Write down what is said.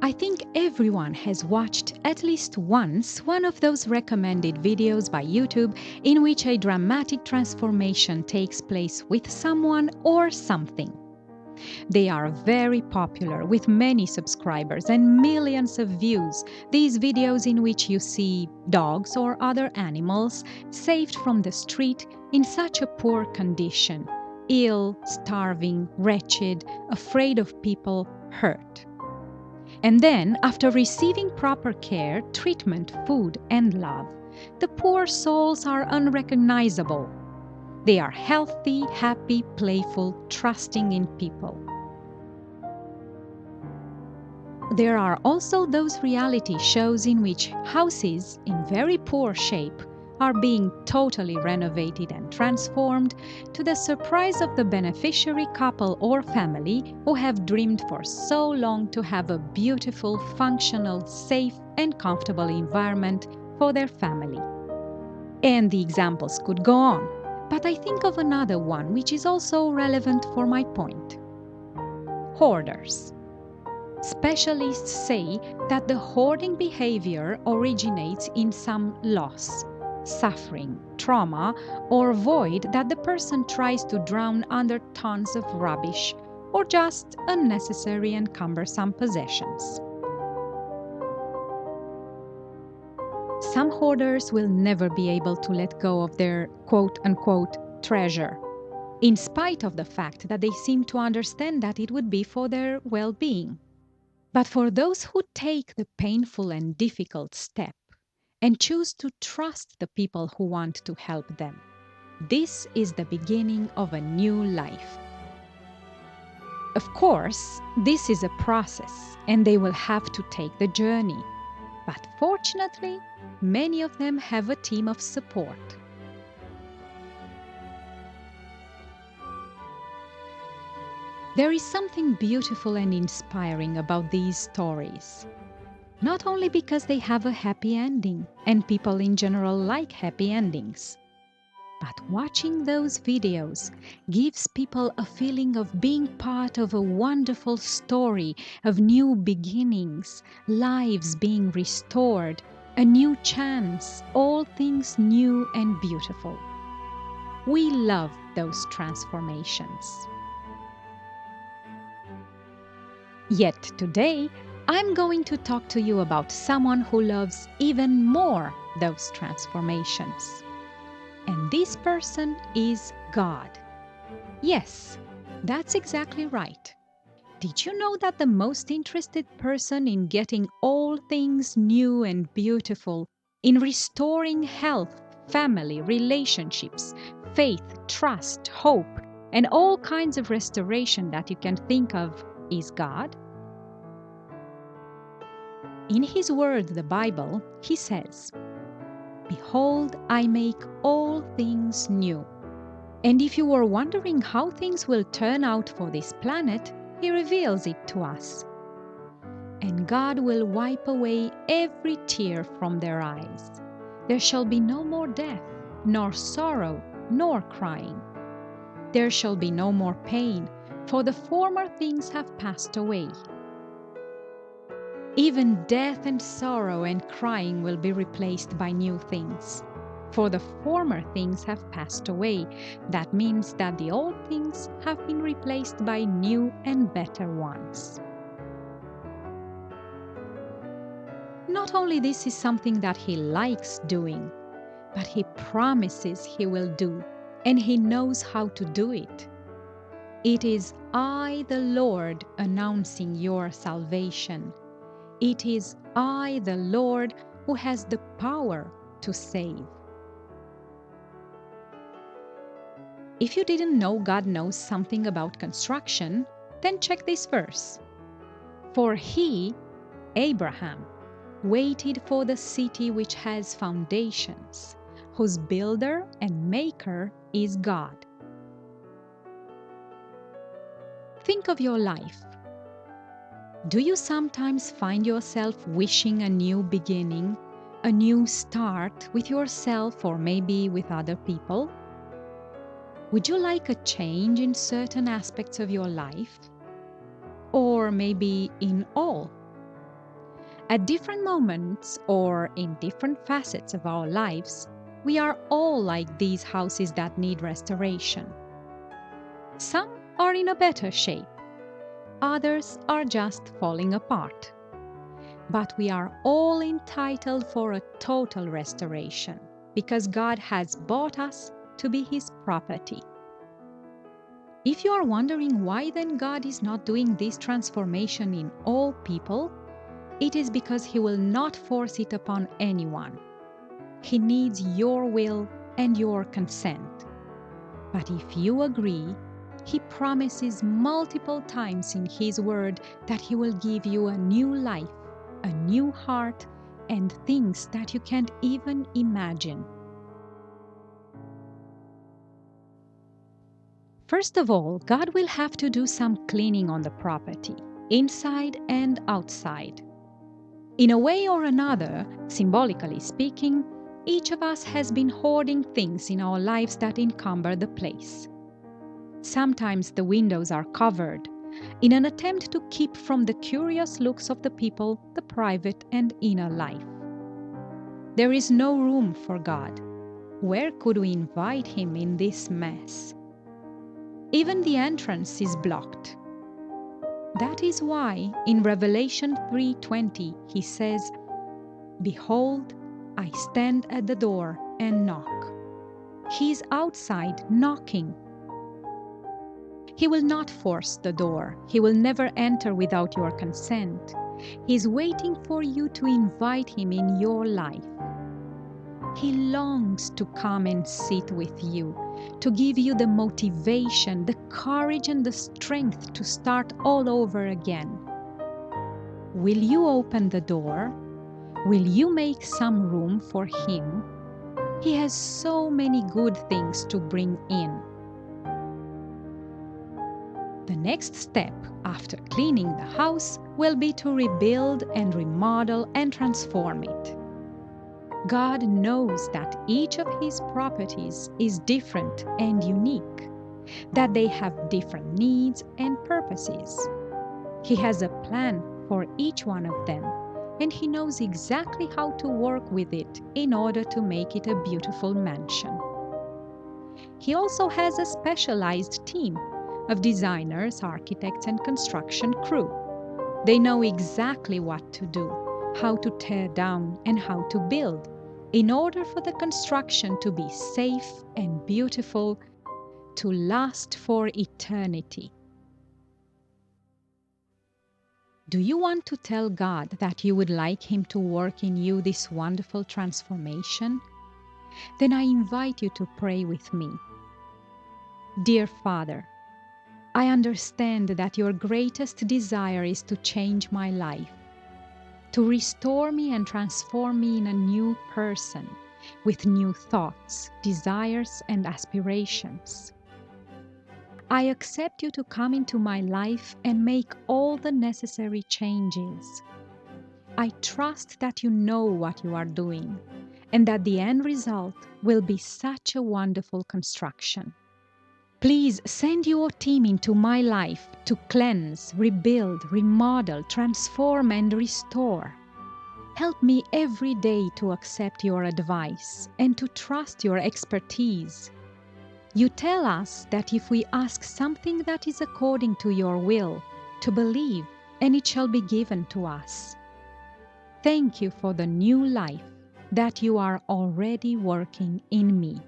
I think everyone has watched at least once one of those recommended videos by YouTube in which a dramatic transformation takes place with someone or something. They are very popular with many subscribers and millions of views. These videos in which you see dogs or other animals saved from the street in such a poor condition, ill, starving, wretched, afraid of people, hurt. And then, after receiving proper care, treatment, food, and love, the poor souls are unrecognizable. They are healthy, happy, playful, trusting in people. There are also those reality shows in which houses in very poor shape are being totally renovated and transformed to the surprise of the beneficiary couple or family who have dreamed for so long to have a beautiful, functional, safe, and comfortable environment for their family. And the examples could go on, but I think of another one which is also relevant for my point. Hoarders. Specialists say that the hoarding behavior originates in some loss, suffering, trauma, or void that the person tries to drown under tons of rubbish or just unnecessary and cumbersome possessions. Some hoarders will never be able to let go of their quote-unquote treasure, in spite of the fact that they seem to understand that it would be for their well-being. But for those who take the painful and difficult step and choose to trust the people who want to help them, this is the beginning of a new life. Of course, this is a process and they will have to take the journey. But fortunately, many of them have a team of support. There is something beautiful and inspiring about these stories. Not only because they have a happy ending, and people in general like happy endings, but watching those videos gives people a feeling of being part of a wonderful story of new beginnings, lives being restored, a new chance, all things new and beautiful. We love those transformations. Yet today, I'm going to talk to you about someone who loves even more those transformations. And this person is God. Yes, that's exactly right. Did you know that the most interested person in getting all things new and beautiful, in restoring health, family, relationships, faith, trust, hope, and all kinds of restoration that you can think of is God? In His Word, the Bible, He says, "Behold, I make all things new." And if you were wondering how things will turn out for this planet, He reveals it to us. And God will wipe away every tear from their eyes. There shall be no more death, nor sorrow, nor crying. There shall be no more pain, for the former things have passed away. Even death and sorrow and crying will be replaced by new things. For the former things have passed away. That means that the old things have been replaced by new and better ones. Not only this is something that He likes doing, but He promises He will do, and He knows how to do it. It is I, the Lord, announcing your salvation. It is I, the Lord, who has the power to save. If you didn't know God knows something about construction, then check this verse. For He, Abraham, waited for the city which has foundations, whose builder and maker is God. Think of your life. Do you sometimes find yourself wishing a new beginning, a new start with yourself or maybe with other people? Would you like a change in certain aspects of your life? Or maybe in all? At different moments or in different facets of our lives, we are all like these houses that need restoration. Some are in a better shape, others are just falling apart. But we are all entitled for a total restoration because God has bought us to be His property. If you are wondering why then God is not doing this transformation in all people, it is because He will not force it upon anyone. He needs your will and your consent. But if you agree, He promises multiple times in His Word that He will give you a new life, a new heart, and things that you can't even imagine. First of all, God will have to do some cleaning on the property, inside and outside. In a way or another, symbolically speaking, each of us has been hoarding things in our lives that encumber the place. Sometimes the windows are covered, in an attempt to keep from the curious looks of the people the private and inner life. There is no room for God. Where could we invite Him in this mess? Even the entrance is blocked. That is why in Revelation 3:20 He says, "Behold, I stand at the door and knock." He is outside knocking. He will not force the door. He will never enter without your consent. He is waiting for you to invite Him in your life. He longs to come and sit with you, to give you the motivation, the courage, and the strength to start all over again. Will you open the door? Will you make some room for Him? He has so many good things to bring in. The next step after cleaning the house will be to rebuild and remodel and transform it. God knows that each of His properties is different and unique, that they have different needs and purposes. He has a plan for each one of them, and He knows exactly how to work with it in order to make it a beautiful mansion. He also has a specialized team of designers, architects, and construction crew. They know exactly what to do, how to tear down, and how to build, in order for the construction to be safe and beautiful, to last for eternity. Do you want to tell God that you would like Him to work in you this wonderful transformation? Then I invite you to pray with me. Dear Father, I understand that your greatest desire is to change my life, to restore me and transform me in a new person, with new thoughts, desires, and aspirations. I accept you to come into my life and make all the necessary changes. I trust that you know what you are doing, and that the end result will be such a wonderful construction. Please send your team into my life to cleanse, rebuild, remodel, transform, and restore. Help me every day to accept your advice and to trust your expertise. You tell us that if we ask something that is according to your will, to believe, and it shall be given to us. Thank you for the new life that you are already working in me.